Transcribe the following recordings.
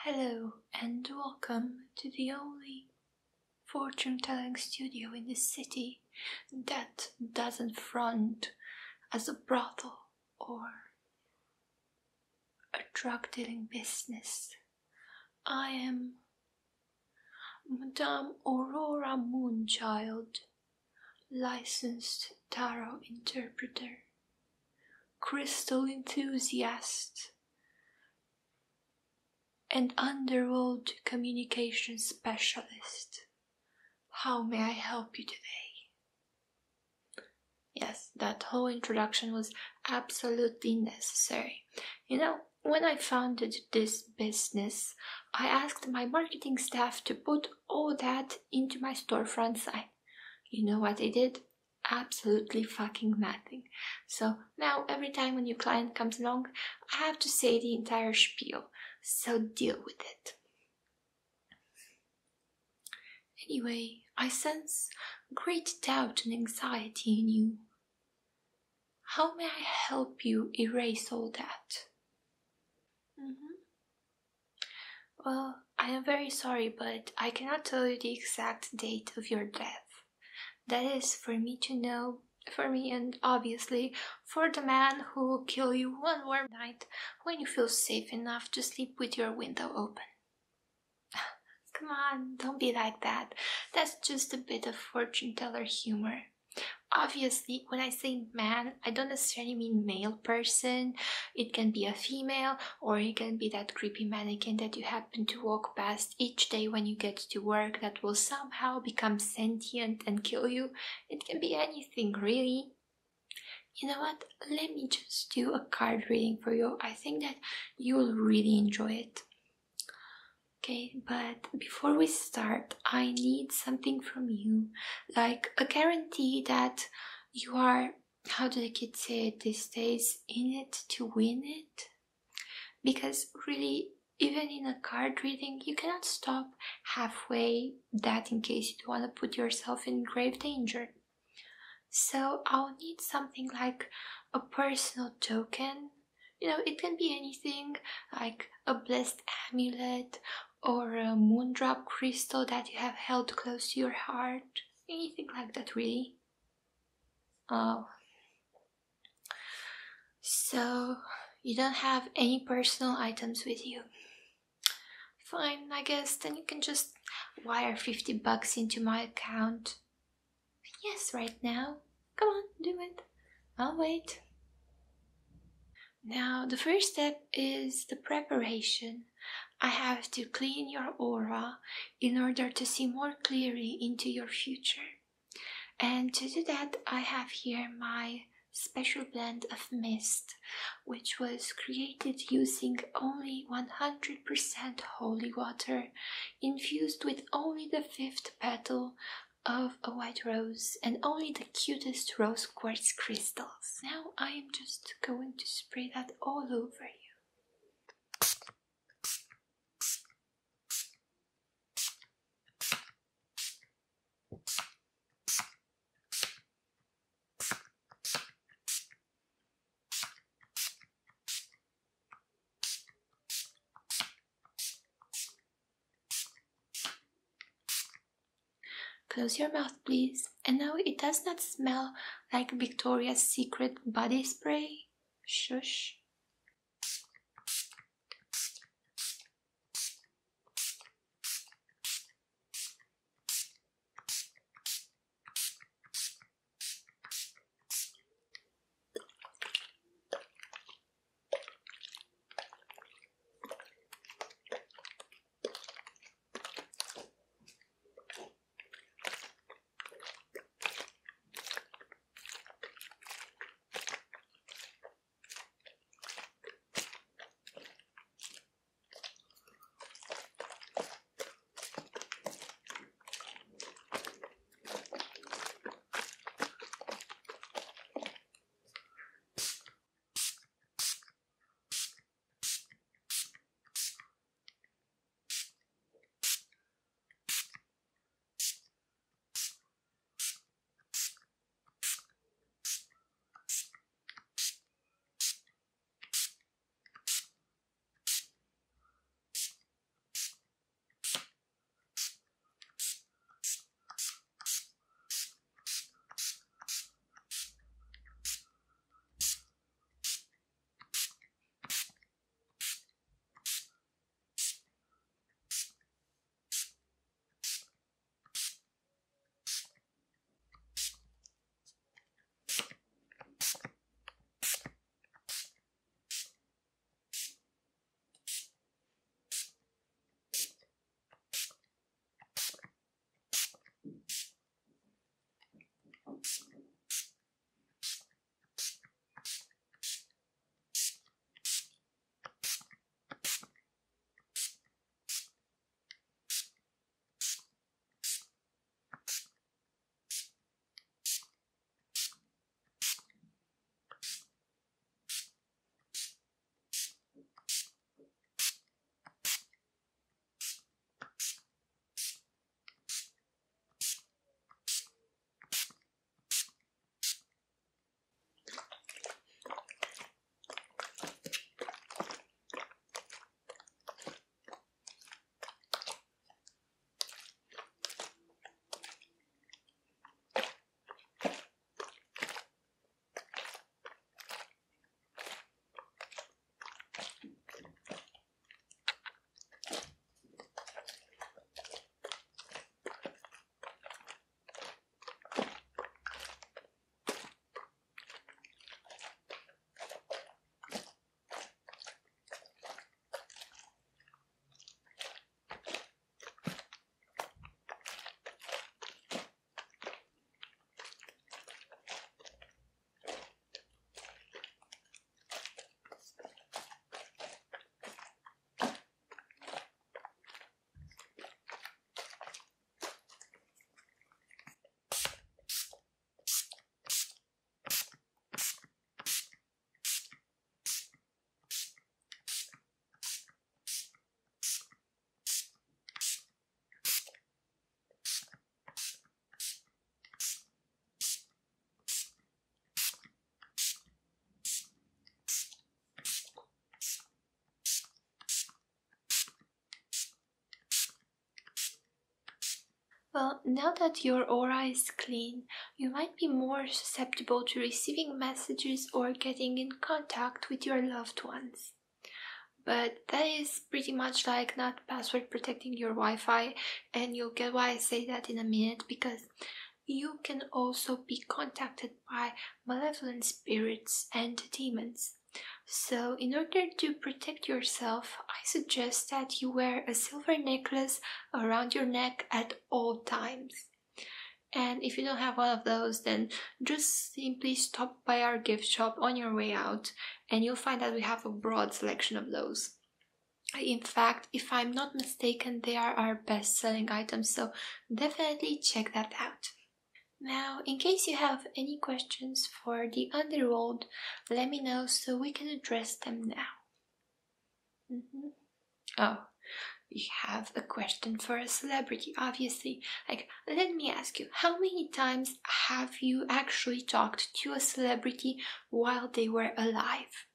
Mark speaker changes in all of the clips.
Speaker 1: Hello and welcome to the only fortune-telling studio in the city that doesn't front as a brothel or a drug-dealing business. I am Madame Aurora Moonchild, licensed tarot interpreter, crystal enthusiast, and underworld communication specialist. How may I help you today? Yes, that whole introduction was absolutely necessary. You know, when I founded this business, I asked my marketing staff to put all that into my storefront sign. You know what they did? Absolutely fucking nothing. So now every time a new client comes along, I have to say the entire spiel. So deal with it. Anyway, I sense great doubt and anxiety in you. How may I help you erase all that? Well, I am very sorry, but I cannot tell you the exact date of your death. That is for me to know, for me and obviously for the man who will kill you one warm night when you feel safe enough to sleep with your window open. Come on, don't be like that. That's just a bit of fortune teller humor. Obviously, when I say man, I don't necessarily mean male person. It can be a female, or it can be that creepy mannequin that you happen to walk past each day when you get to work that will somehow become sentient and kill you. It can be anything, really. You know what? Let me just do a card reading for you. I think that you'll really enjoy it. Okay, but before we start, I need something from you, like a guarantee that you are, how do the kids say it these days, in it to win it? Because really, even in a card reading, you cannot stop halfway, that in case you want to put yourself in grave danger. So I'll need something like a personal token. You know, it can be anything, like a blessed amulet, or a moondrop crystal that you have held close to your heart. Anything like that, really. Oh. So, you don't have any personal items with you. Fine, I guess then you can just wire $50 into my account. Yes, right now. Come on, do it. I'll wait. Now, the first step is the preparation. I have to clean your aura in order to see more clearly into your future. And to do that, I have here my special blend of mist, which was created using only 100% holy water, infused with only the 5th petal of a white rose and only the cutest rose quartz crystals. Now I am just going to spray that all over you. Close your mouth, please. And now it does not smell like Victoria's Secret body spray. Shush. Well, now that your aura is clean, you might be more susceptible to receiving messages or getting in contact with your loved ones. But that is pretty much like not password protecting your Wi-Fi, and you'll get why I say that in a minute, because you can also be contacted by malevolent spirits and demons. So, in order to protect yourself, I suggest that you wear a silver necklace around your neck at all times. And if you don't have one of those, then just simply stop by our gift shop on your way out, and you'll find that we have a broad selection of those. In fact, if I'm not mistaken, they are our best selling items, so definitely check that out. Now, in case you have any questions for the underworld, let me know so we can address them now. Oh, you have a question for a celebrity, obviously. Let me ask you, how many times have you actually talked to a celebrity while they were alive?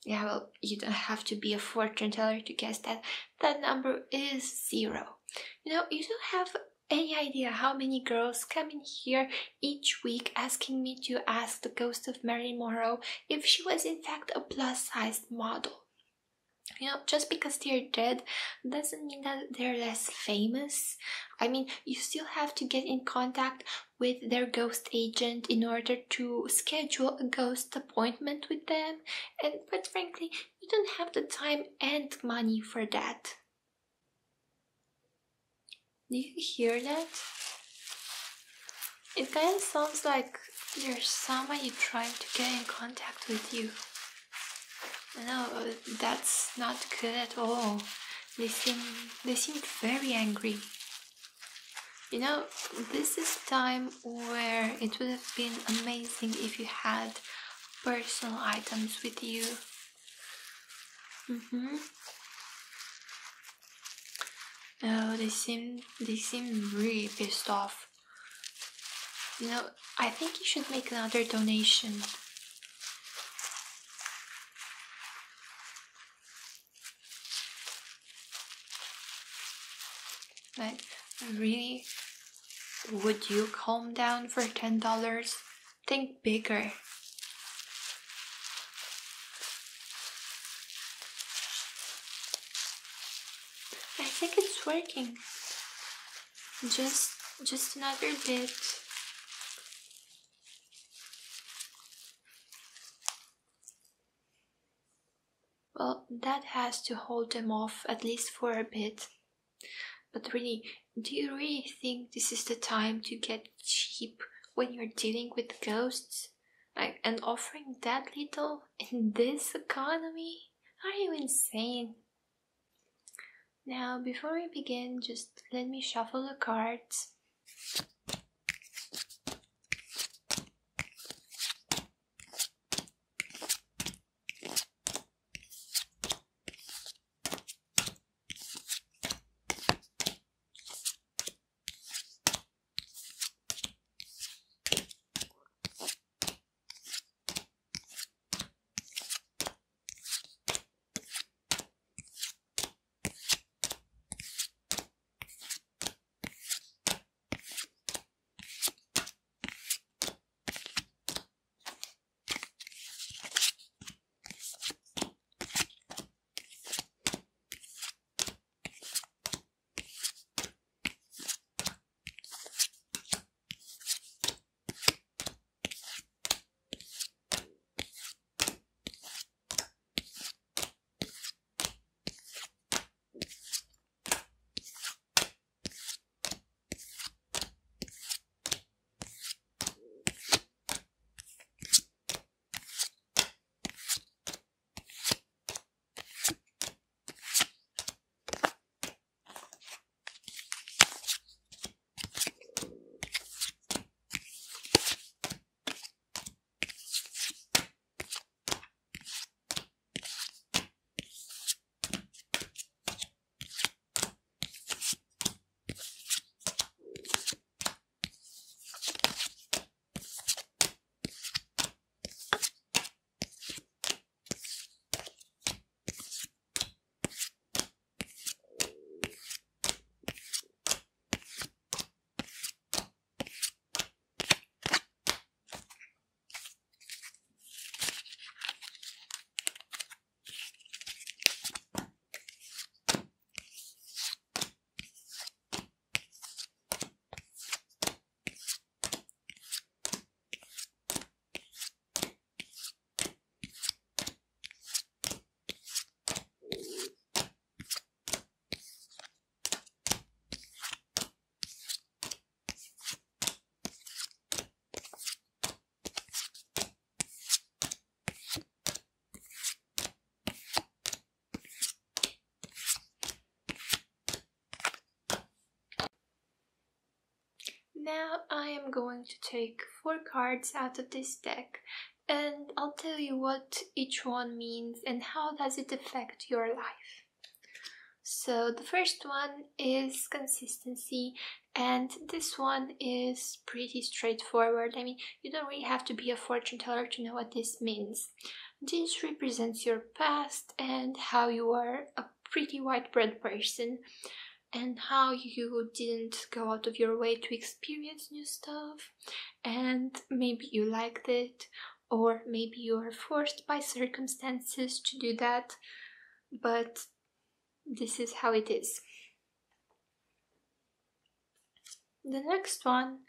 Speaker 1: Yeah, well, you don't have to be a fortune teller to guess that. That number is 0. You don't have any idea how many girls come in here each week asking me to ask the ghost of Marilyn Monroe if she was in fact a plus-sized model. Just because they're dead doesn't mean that they're less famous. I mean, you still have to get in contact with their ghost agent in order to schedule a ghost appointment with them, and quite frankly, you don't have the time and money for that. Do you hear that? It kind of sounds like there's somebody trying to get in contact with you. No, that's not good at all. They seem very angry. This is a time where it would have been amazing if you had personal items with you. No, they seem really pissed off. I think you should make another donation. Really? Would you calm down for $10? Think bigger. I think it's working. Just another bit. Well, that has to hold them off at least for a bit. But really, do you really think this is the time to get cheap when you're dealing with ghosts? And offering that little in this economy? Are you insane? Now, before we begin, just let me shuffle the cards. Now I am going to take 4 cards out of this deck and I'll tell you what each one means and how does it affect your life. So the first one is consistency, and this one is pretty straightforward. I mean, you don't really have to be a fortune teller to know what this means. This represents your past and how you are a pretty white bread person and how you didn't go out of your way to experience new stuff, and maybe you liked it, or maybe you are forced by circumstances to do that, but this is how it is. The next one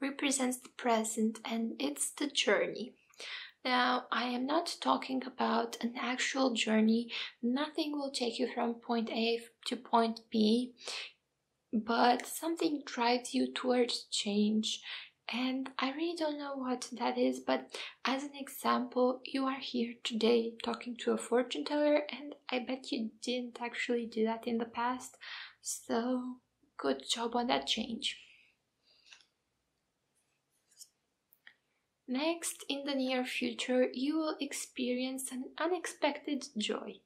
Speaker 1: represents the present, and it's the journey. Now, I am not talking about an actual journey. Nothing will take you from point A to point B, but something drives you towards change. And I really don't know what that is, but as an example, you are here today talking to a fortune teller, and I bet you didn't actually do that in the past. So, good job on that change. Next, in the near future, you will experience an unexpected joy.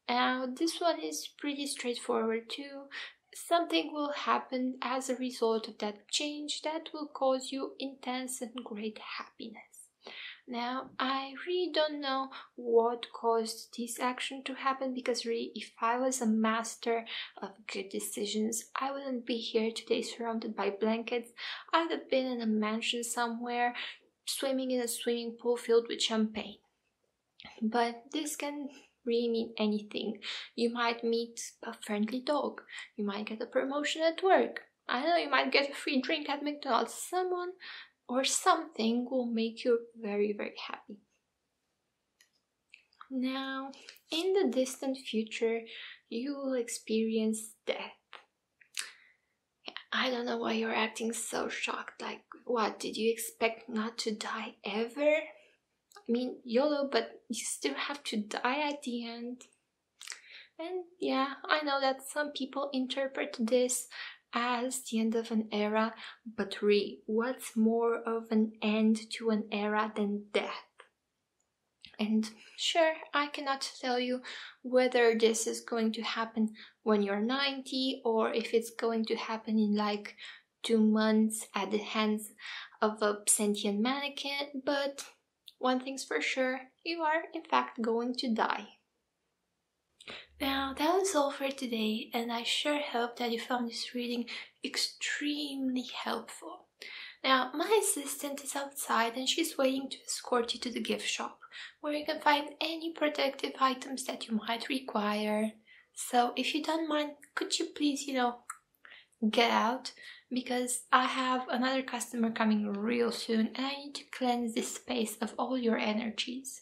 Speaker 1: Now, this one is pretty straightforward too. Something will happen as a result of that change that will cause you intense and great happiness. Now, I really don't know what caused this action to happen, because really, if I was a master of good decisions, I wouldn't be here today surrounded by blankets. I would have been in a mansion somewhere, swimming in a swimming pool filled with champagne. But this can really mean anything. You might meet a friendly dog, you might get a promotion at work, I don't know, you might get a free drink at McDonald's. Someone or something will make you very, very happy. Now, in the distant future, you will experience death. I don't know why you're acting so shocked. Like, what, did you expect not to die ever? I mean, YOLO, but you still have to die at the end. And yeah, I know that some people interpret this as the end of an era, but really, what's more of an end to an era than death? And sure, I cannot tell you whether this is going to happen when you're 90 or if it's going to happen in like 2 months at the hands of a sentient mannequin, but one thing's for sure, you are in fact going to die. Now, that was all for today, and I sure hope that you found this reading extremely helpful. Now, my assistant is outside and she's waiting to escort you to the gift shop, where you can find any protective items that you might require. So, if you don't mind, could you please, get out? Because I have another customer coming real soon and I need to cleanse this space of all your energies.